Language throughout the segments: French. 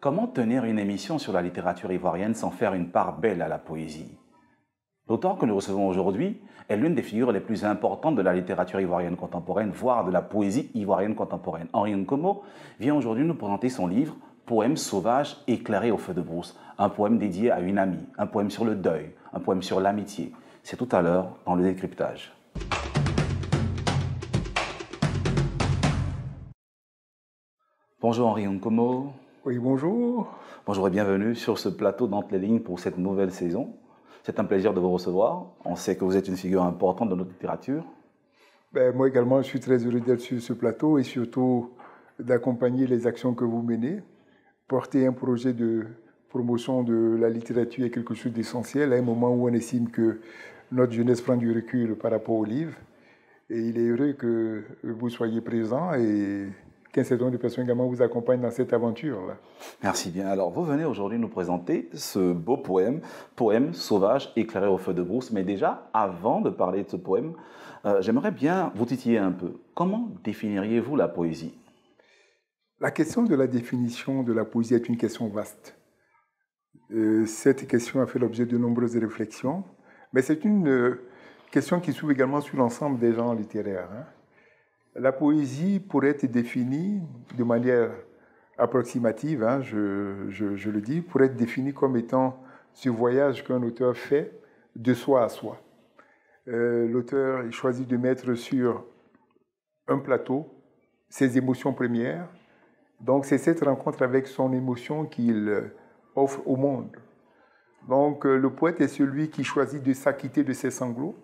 Comment tenir une émission sur la littérature ivoirienne sans faire une part belle à la poésie? L'auteur que nous recevons aujourd'hui est l'une des figures les plus importantes de la littérature ivoirienne contemporaine, voire de la poésie ivoirienne contemporaine. Henri Nkomo vient aujourd'hui nous présenter son livre « Poèmes sauvages éclairés au feu de brousse », un poème dédié à une amie, un poème sur le deuil, un poème sur l'amitié. C'est tout à l'heure dans le décryptage. Bonjour Henri Nkomo. Oui, bonjour. Bonjour et bienvenue sur ce plateau d'Entre les lignes pour cette nouvelle saison. C'est un plaisir de vous recevoir. On sait que vous êtes une figure importante de notre littérature. Moi également, je suis très heureux d'être sur ce plateau et surtout d'accompagner les actions que vous menez. Porter un projet de promotion de la littérature est quelque chose d'essentiel à un moment où on estime que notre jeunesse prend du recul par rapport au livre. Et il est heureux que vous soyez présent et qu'un certain nombre de personnes également vous accompagnent dans cette aventure-là. Merci bien. Alors, vous venez aujourd'hui nous présenter ce beau poème, Poème sauvage éclairé au feu de brousse. Mais déjà, avant de parler de ce poème, j'aimerais bien vous titiller un peu. Comment définiriez-vous la poésie? La question de la définition de la poésie est une question vaste. Cette question a fait l'objet de nombreuses réflexions, mais c'est une question qui s'ouvre également sur l'ensemble des genres littéraires. La poésie pourrait être définie de manière approximative, je le dis, pourrait être définie comme étant ce voyage qu'un auteur fait de soi à soi. L'auteur choisit de mettre sur un plateau ses émotions premières. Donc c'est cette rencontre avec son émotion qu'il offre au monde. Donc le poète est celui qui choisit de s'acquitter de ses sanglots,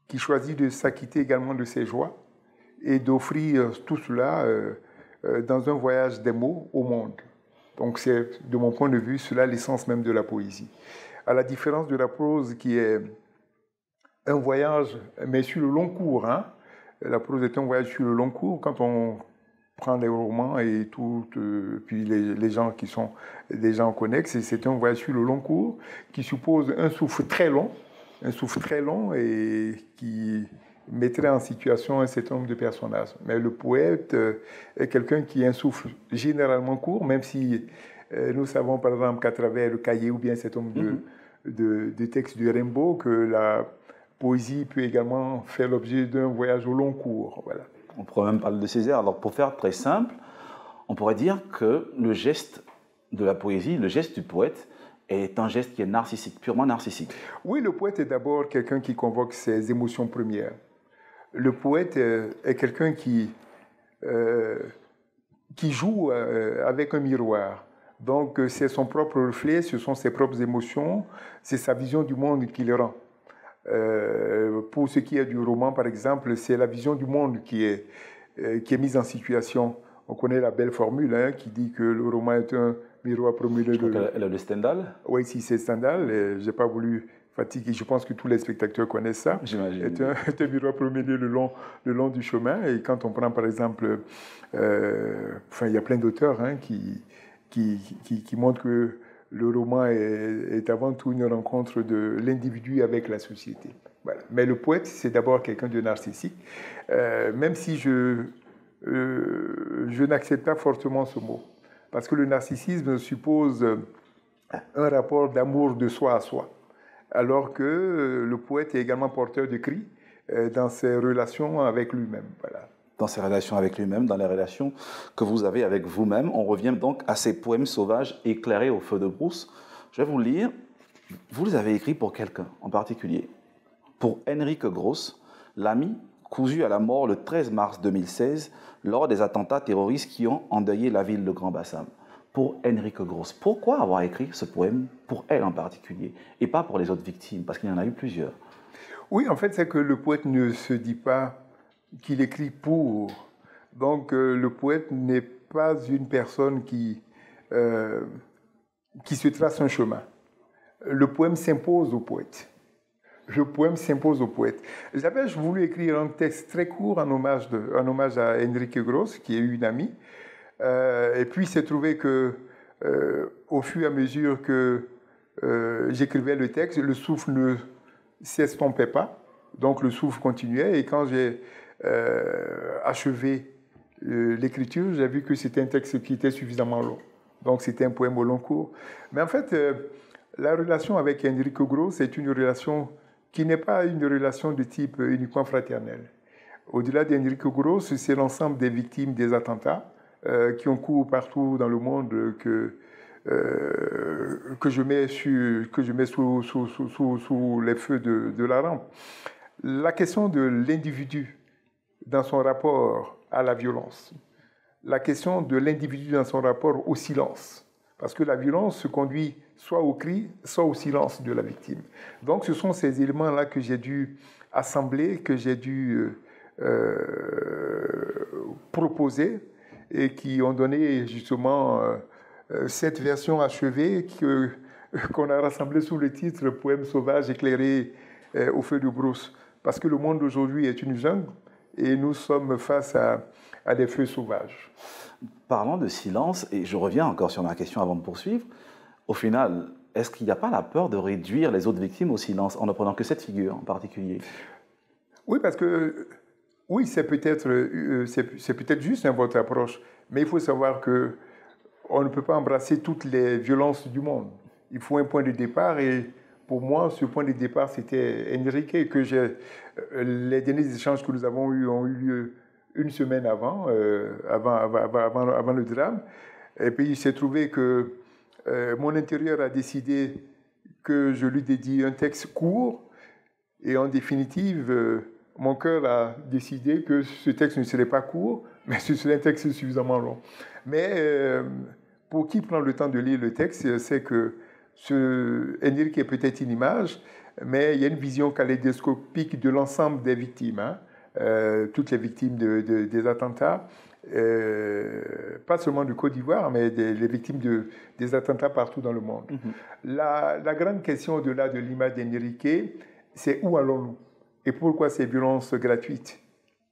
qui choisit de s'acquitter également de ses joies, et d'offrir tout cela dans un voyage des mots au monde. Donc c'est, de mon point de vue, cela l'essence même de la poésie. À la différence de la prose qui est un voyage, mais sur le long cours. La prose est un voyage sur le long cours. Quand on prend les romans et tout, puis les gens qui sont des gens connexes, c'est un voyage sur le long cours qui suppose un souffle très long et qui mettrait en situation un certain nombre de personnages. Mais le poète est quelqu'un qui a un souffle généralement court, même si nous savons par exemple qu'à travers le cahier ou bien un certain nombre de textes de Rimbaud, que la poésie peut également faire l'objet d'un voyage au long cours. Voilà. On pourrait même parler de Césaire. Alors pour faire très simple, on pourrait dire que le geste de la poésie, le geste du poète, est un geste qui est narcissique, purement narcissique. Oui, le poète est d'abord quelqu'un qui convoque ses émotions premières. Le poète est quelqu'un qui joue avec un miroir. Donc, c'est son propre reflet, ce sont ses propres émotions, c'est sa vision du monde qui le rend. Pour ce qui est du roman, par exemple, c'est la vision du monde qui est mise en situation. On connaît la belle formule qui dit que le roman est un miroir promulgué. Elle est de Stendhal? Oui, si c'est Stendhal. Je n'ai pas voulu fatiguer. Je pense que tous les spectateurs connaissent ça. J'imagine. C'est un miroir promulgué le long du chemin. Et quand on prend, par exemple, il y a plein d'auteurs qui montrent que le roman est avant tout une rencontre de l'individu avec la société. Voilà. Mais le poète, c'est d'abord quelqu'un de narcissique, même si je n'accepte pas fortement ce mot. Parce que le narcissisme suppose un rapport d'amour de soi à soi, alors que le poète est également porteur de cris dans ses relations avec lui-même. Voilà. Dans ses relations avec lui-même, dans les relations que vous avez avec vous-même. On revient donc à ces poèmes sauvages éclairés au feu de brousse. Je vais vous le lire. Vous les avez écrits pour quelqu'un en particulier. Pour Henrique Gross, l'ami cousu à la mort le 13 mars 2016 lors des attentats terroristes qui ont endeuillé la ville de Grand-Bassam. Pour Henrique Gross, pourquoi avoir écrit ce poème pour elle en particulier et pas pour les autres victimes? Parce qu'il y en a eu plusieurs. Oui, en fait, c'est que le poète ne se dit pas qu'il écrit pour. Donc, le poète n'est pas une personne qui se trace un chemin. Le poème s'impose au poète. Le poème s'impose au poète. J'avais voulu écrire un texte très court en hommage à Henrique Gross, qui est une amie. Et puis, il s'est trouvé que, au fur et à mesure que j'écrivais le texte, le souffle ne s'estompait pas. Donc, le souffle continuait. Et quand j'ai achevé l'écriture, j'ai vu que c'était un texte qui était suffisamment long. Donc c'était un poème au long cours. Mais en fait, la relation avec Enrique Gros, c'est une relation qui n'est pas une relation de type uniquement fraternel. Au-delà d'Enrique Gros, c'est l'ensemble des victimes des attentats qui ont cours partout dans le monde que je mets sous les feux de la rampe. La question de l'individu dans son rapport à la violence, la question de l'individu dans son rapport au silence, parce que la violence se conduit soit au cri, soit au silence de la victime. Donc ce sont ces éléments-là que j'ai dû assembler, que j'ai dû proposer et qui ont donné justement cette version achevée qu'on a rassemblée sous le titre « Poème sauvage éclairé au feu de brousse ». Parce que le monde d'aujourd'hui est une jungle et nous sommes face à des feux sauvages. Parlant de silence, et je reviens encore sur ma question avant de poursuivre, au final, est-ce qu'il n'y a pas la peur de réduire les autres victimes au silence en ne prenant que cette figure en particulier? Oui, parce que oui, c'est peut-être juste votre approche, mais il faut savoir que on ne peut pas embrasser toutes les violences du monde. Il faut un point de départ et pour moi, ce point de départ, c'était Enrique, les derniers échanges que nous avons eus ont eu lieu une semaine avant le drame. Et puis il s'est trouvé que mon intérieur a décidé que je lui dédie un texte court et en définitive, mon cœur a décidé que ce texte ne serait pas court, mais ce serait un texte suffisamment long. Mais pour qui prend le temps de lire le texte, c'est que Enrique est peut-être une image, mais il y a une vision kaléidoscopique de l'ensemble des victimes, hein, toutes les victimes des attentats, pas seulement du Côte d'Ivoire, mais les victimes des attentats partout dans le monde. Mm-hmm. La grande question au-delà de l'image d'Enrique, c'est où allons-nous? Et pourquoi ces violences gratuites?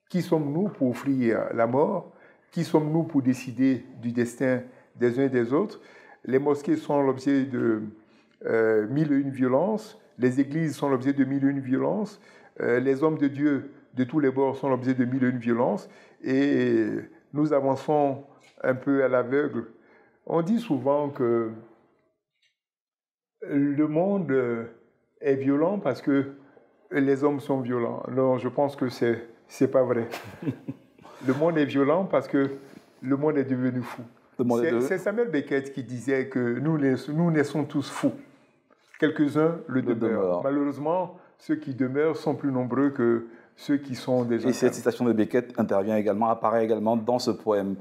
Qui sommes-nous pour offrir la mort? Qui sommes-nous pour décider du destin des uns et des autres? Les mosquées sont l'objet de mille et une violences, les églises sont l'objet de mille et une violences, les hommes de Dieu de tous les bords sont l'objet de mille et une violences, et nous avançons un peu à l'aveugle. On dit souvent que le monde est violent parce que les hommes sont violents. Non, je pense que c'est pas vrai. Le monde est violent parce que le monde est devenu fou. C'est Samuel Beckett qui disait que nous naissons tous fous. Quelques-uns le demeurent. Malheureusement, ceux qui demeurent sont plus nombreux que ceux qui sont déjà... Et cette citation de Beckett apparaît également dans ce poème.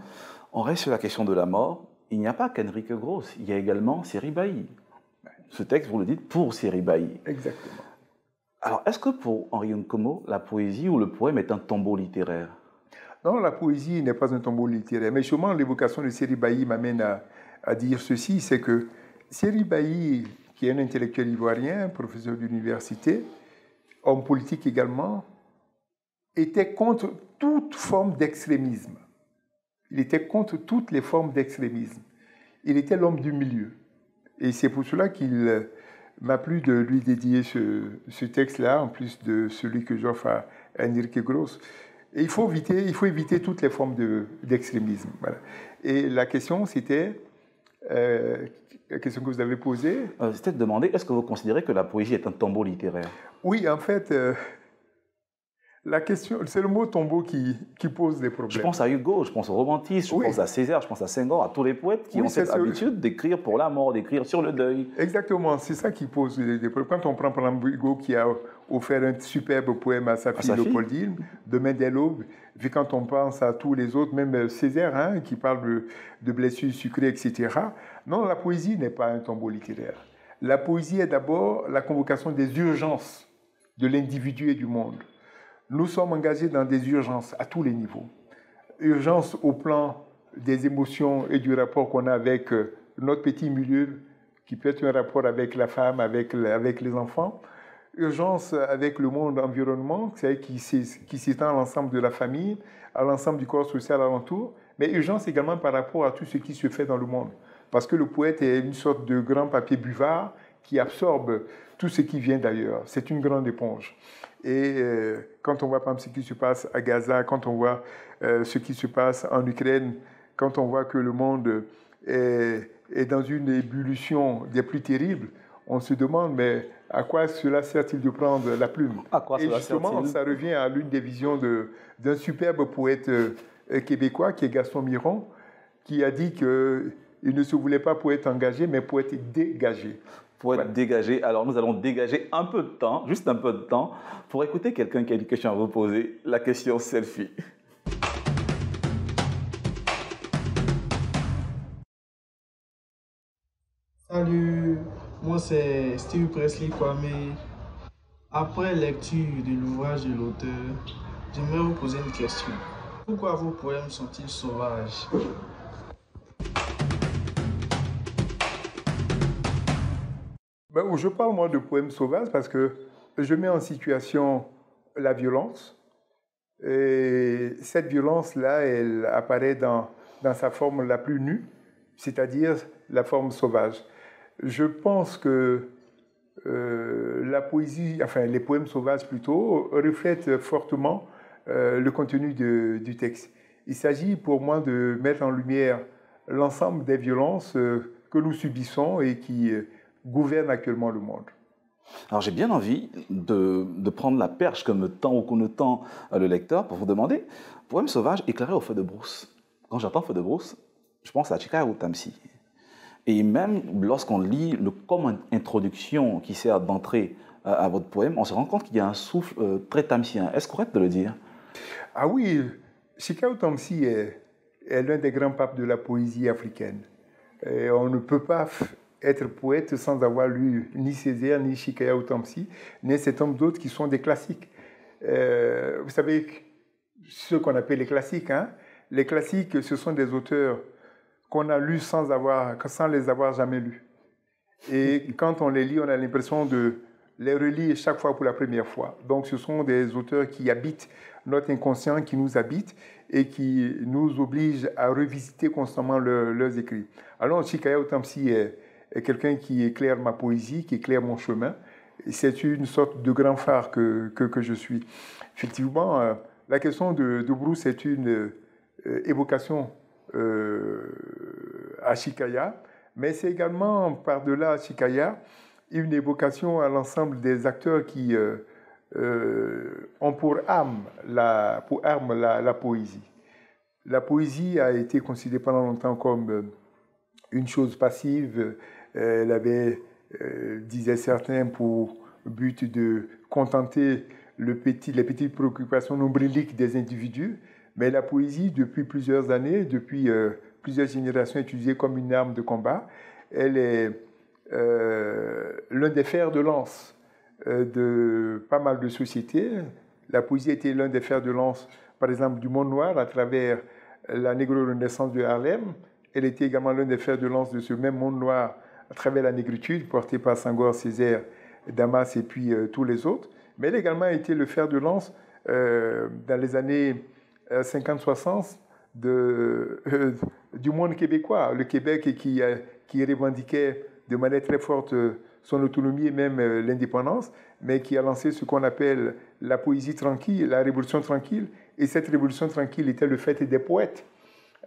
On reste sur la question de la mort. Il n'y a pas qu'Enrique Gros, il y a également Séribailly. Ce texte, vous le dites, pour Séribailly. Exactement. Alors, est-ce que pour Henri Nkomo, la poésie ou le poème est un tombeau littéraire? Non, la poésie n'est pas un tombeau littéraire. Mais justement, l'évocation de Séribailly m'amène à dire ceci, c'est que Séribailly, qui est un intellectuel ivoirien, professeur d'université, homme politique également, était contre toute forme d'extrémisme. Il était contre toutes les formes d'extrémisme. Il était l'homme du milieu. Et c'est pour cela qu'il m'a plu de lui dédier ce texte-là, en plus de celui que j'offre à Enrique Gros. Et il faut éviter toutes les formes d'extrémisme. Voilà. Et la question, c'était, la question que vous avez posée... C'était de demander, est-ce que vous considérez que la poésie est un tombeau littéraire? Oui, en fait, la question, c'est le mot tombeau qui pose des problèmes. Je pense à Hugo, je pense au romantisme, je pense à Césaire, je pense à Senghor, à tous les poètes qui ont cette habitude d'écrire pour la mort, d'écrire sur le deuil. Exactement, c'est ça qui pose des problèmes. Quand on prend par exemple Hugo qui a offert un superbe poème à sa fille Léopoldine, Demain dès l'aube, puis quand on pense à tous les autres, même Césaire, hein, qui parle de blessures sucrées, etc. Non, la poésie n'est pas un tombeau littéraire. La poésie est d'abord la convocation des urgences de l'individu et du monde. Nous sommes engagés dans des urgences à tous les niveaux. Urgence au plan des émotions et du rapport qu'on a avec notre petit milieu, qui peut être un rapport avec la femme, avec les enfants. Urgence avec le monde environnement, c'est-à-dire qui s'étend à l'ensemble de la famille, à l'ensemble du corps social alentour. Mais urgence également par rapport à tout ce qui se fait dans le monde. Parce que le poète est une sorte de grand papier buvard qui absorbe tout ce qui vient d'ailleurs. C'est une grande éponge. Et quand on voit par exemple ce qui se passe à Gaza, quand on voit ce qui se passe en Ukraine, quand on voit que le monde est dans une ébullition des plus terribles, on se demande, mais à quoi cela sert-il de prendre la plume? À quoi Et cela justement, sert-il? ça revient à l'une des visions d'un superbe poète québécois, qui est Gaston Miron, qui a dit qu'il ne se voulait pas poète engagé, mais poète dégagé. Pour être Voilà. dégagé. Alors, nous allons dégager un peu de temps, juste un peu de temps, pour écouter quelqu'un qui a une question à vous poser, la question selfie. Salut, moi c'est Steve Presley Kwame. Après lecture de l'ouvrage de l'auteur, j'aimerais vous poser une question. Pourquoi vos poèmes sont-ils sauvages? Ben, je parle moi de poèmes sauvages parce que je mets en situation la violence. Et cette violence-là, elle apparaît dans sa forme la plus nue, c'est-à-dire la forme sauvage. Je pense que la poésie, enfin les poèmes sauvages plutôt, reflètent fortement le contenu du texte. Il s'agit pour moi de mettre en lumière l'ensemble des violences que nous subissons et qui gouvernent actuellement le monde. Alors, j'ai bien envie de prendre la perche que me tend ou qu'on ne tend le lecteur pour vous demander, poème sauvage éclairé au feu de brousse. Quand j'entends feu de brousse, je pense à Chika Utamsi. Et même lorsqu'on lit le comme introduction qui sert d'entrée à votre poème, on se rend compte qu'il y a un souffle très tamsien. Est-ce correct de le dire? Ah oui, Chika Utamsi est l'un des grands papes de la poésie africaine. Et on ne peut pas être poète sans avoir lu ni Césaire, ni Chika Utamsi, ni cet homme d'autres qui sont des classiques. Vous savez, ce qu'on appelle les classiques, hein? Les classiques, ce sont des auteurs qu'on a lus sans les avoir jamais lus. Et quand on les lit, on a l'impression de les relire chaque fois pour la première fois. Donc ce sont des auteurs qui habitent notre inconscient, qui nous habitent et qui nous obligent à revisiter constamment leurs écrits. Alors Chika Utamsi est quelqu'un qui éclaire ma poésie, qui éclaire mon chemin. C'est une sorte de grand phare que je suis. Effectivement, la question de Bruce est une évocation à Chikaya, mais c'est également, par-delà Chikaya, une évocation à l'ensemble des acteurs qui ont pour arme la poésie. La poésie a été considérée pendant longtemps comme une chose passive. Elle avait, disaient certains, pour but de contenter les petites préoccupations nombriliques des individus. Mais la poésie, depuis plusieurs années, depuis plusieurs générations, est utilisée comme une arme de combat. Elle est l'un des fers de lance de pas mal de sociétés. La poésie était l'un des fers de lance, par exemple, du monde noir à travers la négro-renaissance de Harlem. Elle était également l'un des fers de lance de ce même monde noir à travers la négritude, portée par Senghor, Césaire, Damas et puis tous les autres. Mais elle a également été le fer de lance dans les années 50-60 du monde québécois. Le Québec qui revendiquait de manière très forte son autonomie et même l'indépendance, mais qui a lancé ce qu'on appelle la poésie tranquille, la révolution tranquille. Et cette révolution tranquille était le fait des poètes.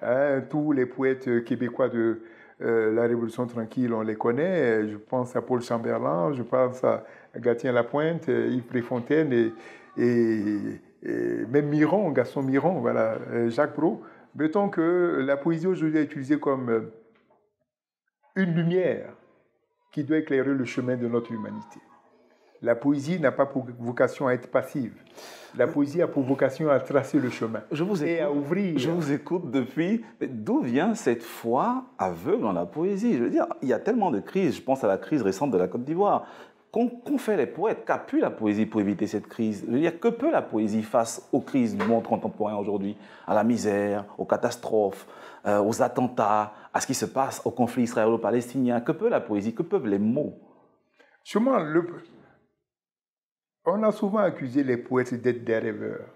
Hein, tous les poètes québécois de la Révolution tranquille, on les connaît. Je pense à Paul Chamberlain, je pense à Gatien Lapointe, Yves Préfontaine et même Miron, Gaston Miron, voilà, Jacques Brault. Mettons que la poésie aujourd'hui est utilisée comme une lumière qui doit éclairer le chemin de notre humanité. La poésie n'a pas pour vocation à être passive. La poésie a pour vocation à tracer le chemin et à ouvrir. Je vous écoute depuis. D'où vient cette foi aveugle dans la poésie? Je veux dire, il y a tellement de crises. Je pense à la crise récente de la Côte d'Ivoire. Qu'ont fait les poètes? Qu'a pu la poésie pour éviter cette crise? Je veux dire, que peut la poésie face aux crises du monde contemporain aujourd'hui? À la misère, aux catastrophes, aux attentats, à ce qui se passe au conflit israélo-palestinien. Que peut la poésie? Que peuvent les mots? Sûrement, on a souvent accusé les poètes d'être des rêveurs.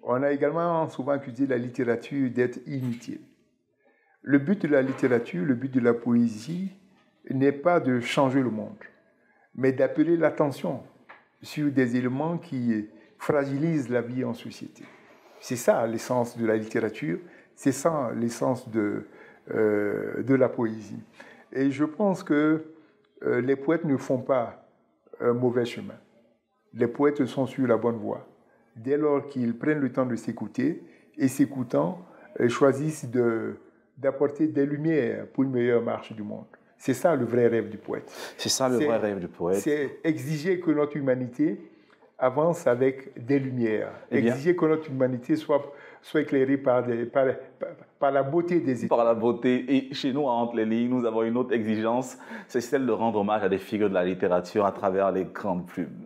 On a également souvent accusé la littérature d'être inutile. Le but de la littérature, le but de la poésie n'est pas de changer le monde, mais d'appeler l'attention sur des éléments qui fragilisent la vie en société. C'est ça l'essence de la littérature, c'est ça l'essence de de la poésie. Et je pense que les poètes ne font pas un mauvais chemin. Les poètes sont sur la bonne voie. Dès lors qu'ils prennent le temps de s'écouter et s'écoutant, choisissent d'apporter des lumières pour une meilleure marche du monde. C'est ça le vrai rêve du poète. C'est ça le vrai rêve du poète. C'est exiger que notre humanité avance avec des lumières. Exiger que notre humanité soit éclairée par la beauté des étoiles. Par la beauté. Et chez nous, entre les lignes, nous avons une autre exigence, c'est celle de rendre hommage à des figures de la littérature à travers les grandes plumes.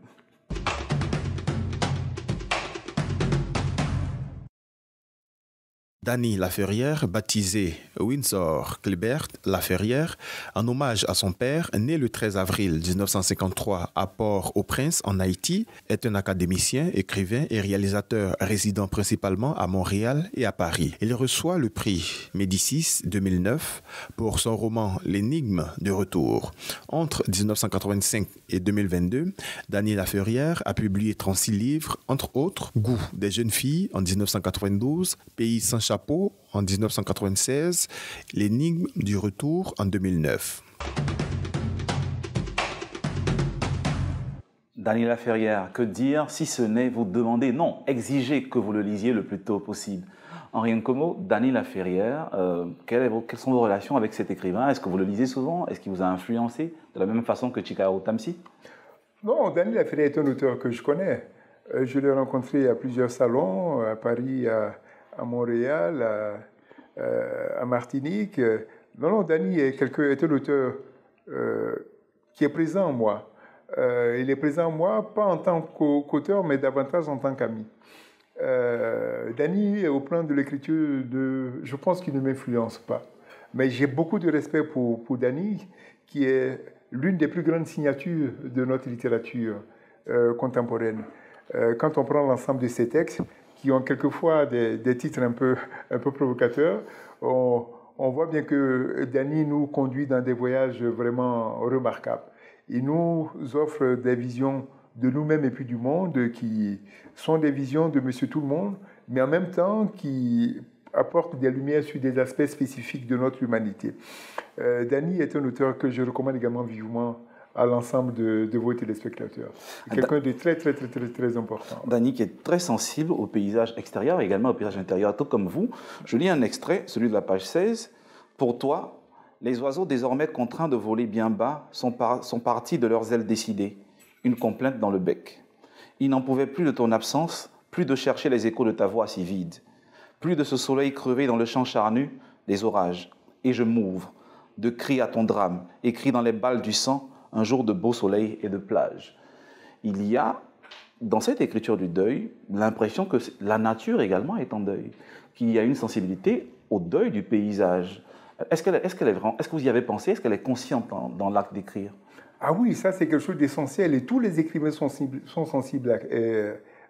Dany Laferrière, baptisé Windsor Clébert Laferrière, en hommage à son père, né le 13 avril 1953 à Port-au-Prince, en Haïti, est un académicien, écrivain et réalisateur résidant principalement à Montréal et à Paris. Il reçoit le prix Médicis 2009 pour son roman L'énigme de retour. Entre 1985 et 2022, Dany Laferrière a publié 36 livres, entre autres Goût des jeunes filles en 1992, Pays sans chapeau en 1996, L'énigme du retour en 2009. Dany Laferrière, que dire si ce n'est vous demander, non, exiger que vous le lisiez le plus tôt possible. Henri Nkomo, Dany Laferrière, quelles sont vos relations avec cet écrivain? Est-ce que vous le lisez souvent? Est-ce qu'il vous a influencé de la même façon que Chikao Tamsi? Non, Dany Laferrière est un auteur que je connais. Je l'ai rencontré à plusieurs salons, à Paris, à Montréal, à Martinique. Non, Dany est un auteur qui est présent en moi. Il est présent en moi, pas en tant qu'auteur, mais davantage en tant qu'ami. Dany, au plan de l'écriture, je pense qu'il ne m'influence pas. Mais j'ai beaucoup de respect pour Dany, qui est l'une des plus grandes signatures de notre littérature contemporaine. Quand on prend l'ensemble de ses textes, qui ont quelquefois des titres un peu provocateurs, on voit bien que Dany nous conduit dans des voyages vraiment remarquables. Il nous offre des visions de nous-mêmes et puis du monde qui sont des visions de Monsieur Tout-le-Monde, mais en même temps qui apportent des lumières sur des aspects spécifiques de notre humanité. Dany est un auteur que je recommande également vivement à l'ensemble de vos téléspectateurs. Quelqu'un de très important. Dany qui est très sensible au paysage extérieur et également au paysage intérieur, tout comme vous. Je lis un extrait, celui de la page 16. Pour toi, les oiseaux désormais contraints de voler bien bas sont partis de leurs ailes décidées, une complainte dans le bec. Ils n'en pouvaient plus de ton absence, plus de chercher les échos de ta voix si vide, plus de ce soleil crevé dans le champ charnu, des orages. Et je m'ouvre, de cris à ton drame, écrit dans les balles du sang, un jour de beau soleil et de plage. Il y a, dans cette écriture du deuil, l'impression que la nature également est en deuil, qu'il y a une sensibilité au deuil du paysage. Est-ce que vous y avez pensé? Est-ce qu'elle est consciente dans l'acte d'écrire? Ah oui, ça c'est quelque chose d'essentiel et tous les écrivains sont sensibles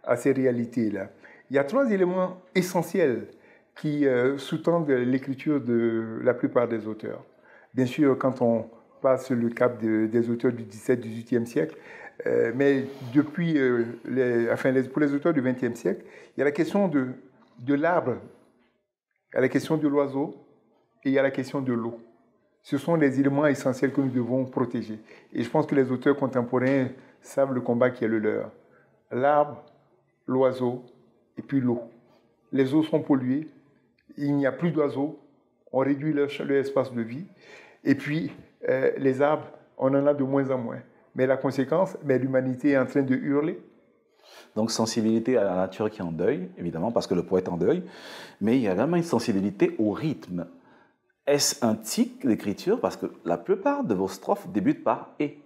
à ces réalités-là. Il y a 3 éléments essentiels qui sous-tendent l'écriture de la plupart des auteurs. Bien sûr, quand on passe le cap des auteurs du XVIIe, XVIIIe siècle, mais depuis, pour les auteurs du XXe siècle, il y a la question de l'arbre, il y a la question de l'oiseau et il y a la question de l'eau. Ce sont les éléments essentiels que nous devons protéger. Et je pense que les auteurs contemporains savent le combat qui est le leur. L'arbre, l'oiseau et puis l'eau. Les eaux sont polluées, il n'y a plus d'oiseaux, on réduit leur espace de vie. Et puis, les arbres, on en a de moins en moins. Mais la conséquence, l'humanité est en train de hurler. Donc, sensibilité à la nature qui est en deuil, évidemment, parce que le poète est en deuil, mais il y a également une sensibilité au rythme. Est-ce un tic d'écriture? Parce que la plupart de vos strophes débutent par « et »,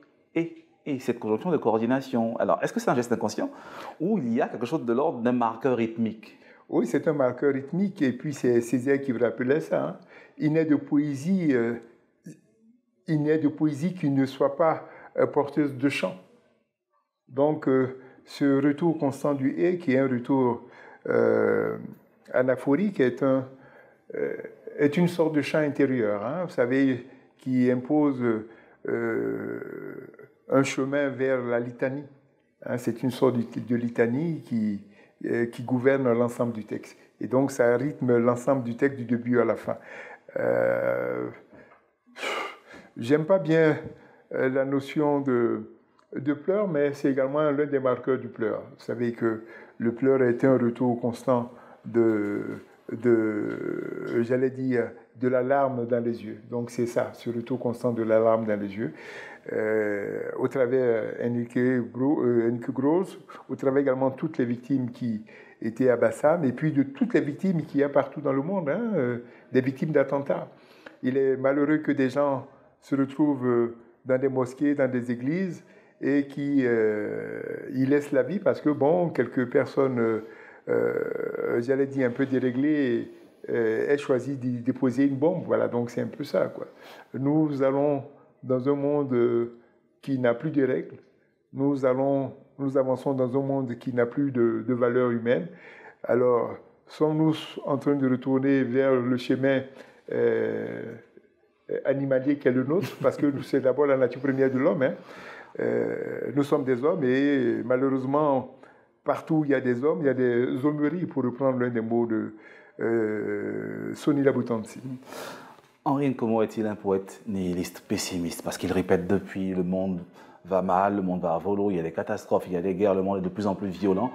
cette conjonction de coordination. Alors, est-ce que c'est un geste inconscient ou il y a quelque chose de l'ordre d'un marqueur rythmique? Oui, c'est un marqueur rythmique, et puis c'est Césaire qui vous rappelait ça. Hein. Il n'est de poésie qui ne soit pas porteuse de chant. Donc, ce retour constant du « et », qui est un retour anaphorique, est une sorte de chant intérieur, hein, vous savez, qui impose un chemin vers la litanie. Hein, c'est une sorte de litanie qui gouverne l'ensemble du texte. Et donc, ça rythme l'ensemble du texte du début à la fin. J'aime pas bien la notion de pleur, mais c'est également l'un des marqueurs du pleur. Vous savez que le pleur a été un retour constant j'allais dire, de la larme dans les yeux. Donc c'est ça, ce retour constant de la larme dans les yeux. Au travers Enrique Gross, au travers également toutes les victimes qui étaient à Bassam, et puis de toutes les victimes qu'il y a partout dans le monde, des victimes d'attentats. Il est malheureux que des gens se retrouvent dans des mosquées, dans des églises, et qui y laissent la vie parce que, bon, quelques personnes, j'allais dire un peu déréglées, aient choisi d'y déposer une bombe. Voilà, donc c'est un peu ça, quoi. Nous allons dans un monde qui n'a plus de règles. Nous avançons dans un monde qui n'a plus de valeurs humaines. Alors, sommes-nous en train de retourner vers le chemin animalier qui est le nôtre, parce que c'est d'abord la nature première de l'homme. Nous sommes des hommes et malheureusement, partout où il y a des hommes, il y a des hommeries, pour reprendre l'un des mots de Sonny Labutansi. Henri Nkomo est-il un poète nihiliste, pessimiste? Parce qu'il répète depuis, le monde va mal, le monde va à volo, il y a des catastrophes, il y a des guerres, le monde est de plus en plus violent.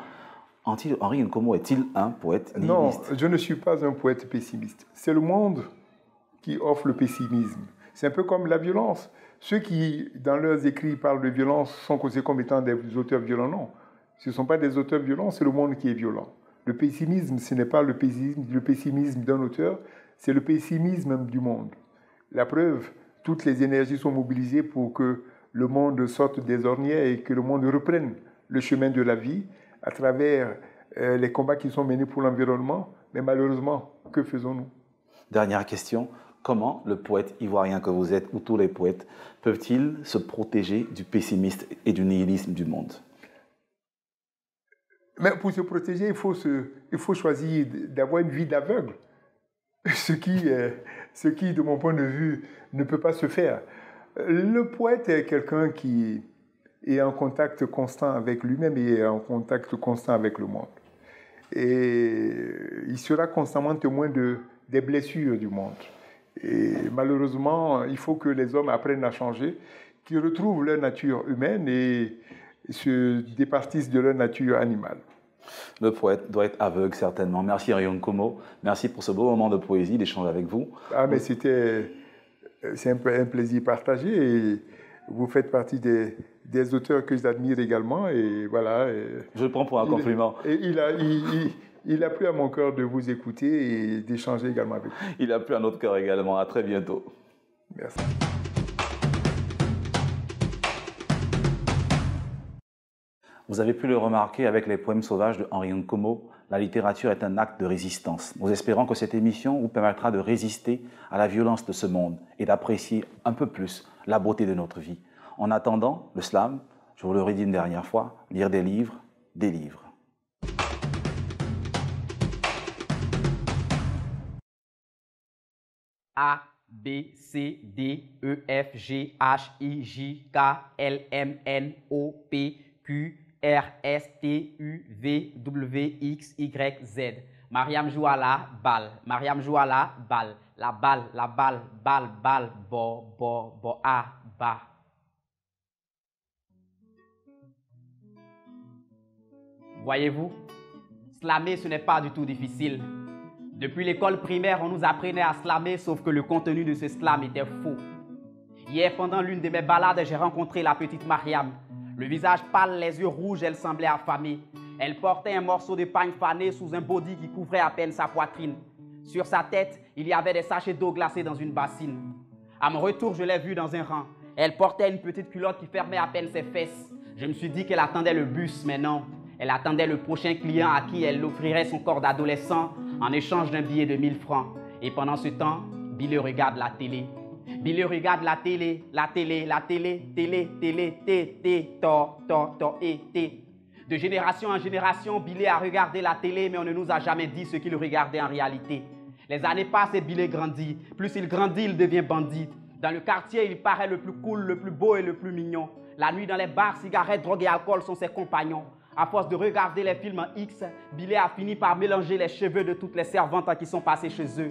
Henri Nkomo est-il un poète nihiliste? Non, je ne suis pas un poète pessimiste. C'est le monde qui offre le pessimisme. C'est un peu comme la violence. Ceux qui, dans leurs écrits, parlent de violence sont considérés comme étant des auteurs violents. Non, ce ne sont pas des auteurs violents, c'est le monde qui est violent. Le pessimisme, ce n'est pas le pessimisme d'un auteur, c'est le pessimisme du monde. La preuve, toutes les énergies sont mobilisées pour que le monde sorte des ornières et que le monde reprenne le chemin de la vie à travers les combats qui sont menés pour l'environnement. Mais malheureusement, que faisons-nous? Dernière question. Comment le poète ivoirien que vous êtes, ou tous les poètes, peuvent-ils se protéger du pessimisme et du nihilisme du monde? Mais pour se protéger, il faut choisir d'avoir une vie d'aveugle. Ce qui, de mon point de vue, ne peut pas se faire. Le poète est quelqu'un qui est en contact constant avec lui-même et en contact constant avec le monde. Et il sera constamment témoin des blessures du monde. Et malheureusement, il faut que les hommes apprennent à changer, qu'ils retrouvent leur nature humaine et se départissent de leur nature animale. Le poète doit être aveugle, certainement. Merci Henri Nkomo. Merci pour ce beau moment de poésie, d'échange avec vous. Ah, mais c'est un plaisir partagé et vous faites partie des auteurs que j'admire également. Et voilà. Je le prends pour un compliment. Il a plu à mon cœur de vous écouter et d'échanger également avec vous. Il a plu à notre cœur également. À très bientôt. Merci. Vous avez pu le remarquer avec les poèmes sauvages de Henri Nkomo, la littérature est un acte de résistance. Nous espérons que cette émission vous permettra de résister à la violence de ce monde et d'apprécier un peu plus la beauté de notre vie. En attendant, le slam, je vous le redis une dernière fois, lire des livres, des livres. A, B, C, D, E, F, G, H, I, J, K, L, M, N, O, P, Q, R, S, T, U, V, W, X, Y, Z. Mariam joue à la balle. Mariam joue à la balle. La balle, balle, bo, a, ba. Voyez-vous, slammer, ce n'est pas du tout difficile. Depuis l'école primaire, on nous apprenait à slammer, sauf que le contenu de ce slam était faux. Hier, pendant l'une de mes balades, j'ai rencontré la petite Mariam. Le visage pâle, les yeux rouges, elle semblait affamée. Elle portait un morceau de pagne fané sous un body qui couvrait à peine sa poitrine. Sur sa tête, il y avait des sachets d'eau glacée dans une bassine. À mon retour, je l'ai vue dans un rang. Elle portait une petite culotte qui fermait à peine ses fesses. Je me suis dit qu'elle attendait le bus, mais non. Elle attendait le prochain client à qui elle offrirait son corps d'adolescent en échange d'un billet de 1000 francs. Et pendant ce temps, Billy regarde la télé. Billy regarde la télé, té. De génération en génération, Billy a regardé la télé, mais on ne nous a jamais dit ce qu'il regardait en réalité. Les années passent et Billy grandit. Plus il grandit, il devient bandit. Dans le quartier, il paraît le plus cool, le plus beau et le plus mignon. La nuit, dans les bars, cigarettes, drogue et alcool sont ses compagnons. À force de regarder les films en X, Billy a fini par mélanger les cheveux de toutes les servantes qui sont passées chez eux.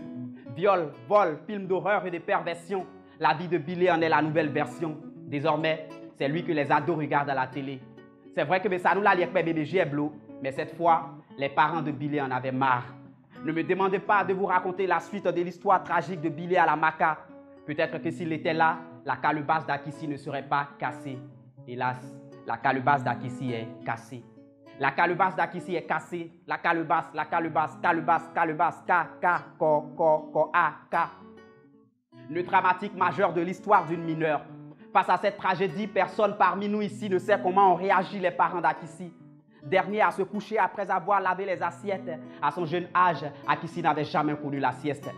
Viol, vol, films d'horreur et de perversion. La vie de Billy en est la nouvelle version. Désormais, c'est lui que les ados regardent à la télé. C'est vrai que ça nous l'a lié bébé Gieblo, mais cette fois, les parents de Billy en avaient marre. Ne me demandez pas de vous raconter la suite de l'histoire tragique de Billy à la Maca. Peut-être que s'il était là, la calebasse d'Akissi ne serait pas cassée. Hélas, la calebasse d'Akissi est cassée. La calebasse d'Akissi est cassée. La calebasse, K. Le dramatique majeur de l'histoire d'une mineure. Face à cette tragédie, personne parmi nous ici ne sait comment ont réagi les parents d'Akissi. Dernier à se coucher après avoir lavé les assiettes. À son jeune âge, Akissi n'avait jamais connu la sieste.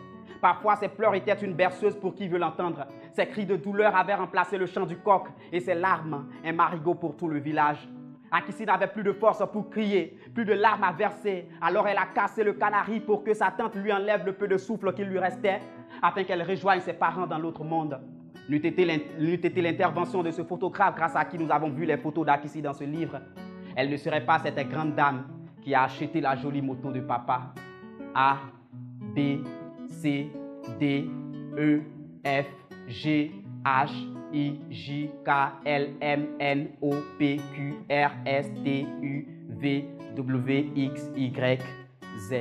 Parfois, ses pleurs étaient une berceuse pour qui veut l'entendre. Ses cris de douleur avaient remplacé le chant du coq et ses larmes, un marigot pour tout le village. Akissi n'avait plus de force pour crier, plus de larmes à verser. Alors elle a cassé le canari pour que sa tante lui enlève le peu de souffle qu'il lui restait, afin qu'elle rejoigne ses parents dans l'autre monde. N'eût été l'intervention de ce photographe grâce à qui nous avons vu les photos d'Akissi dans ce livre, elle ne serait pas cette grande dame qui a acheté la jolie moto de papa. A, B, C, D, E, F, G, H, I, J, K, L, M, N, O, P, Q, R, S, T, U, V, W, X, Y, Z.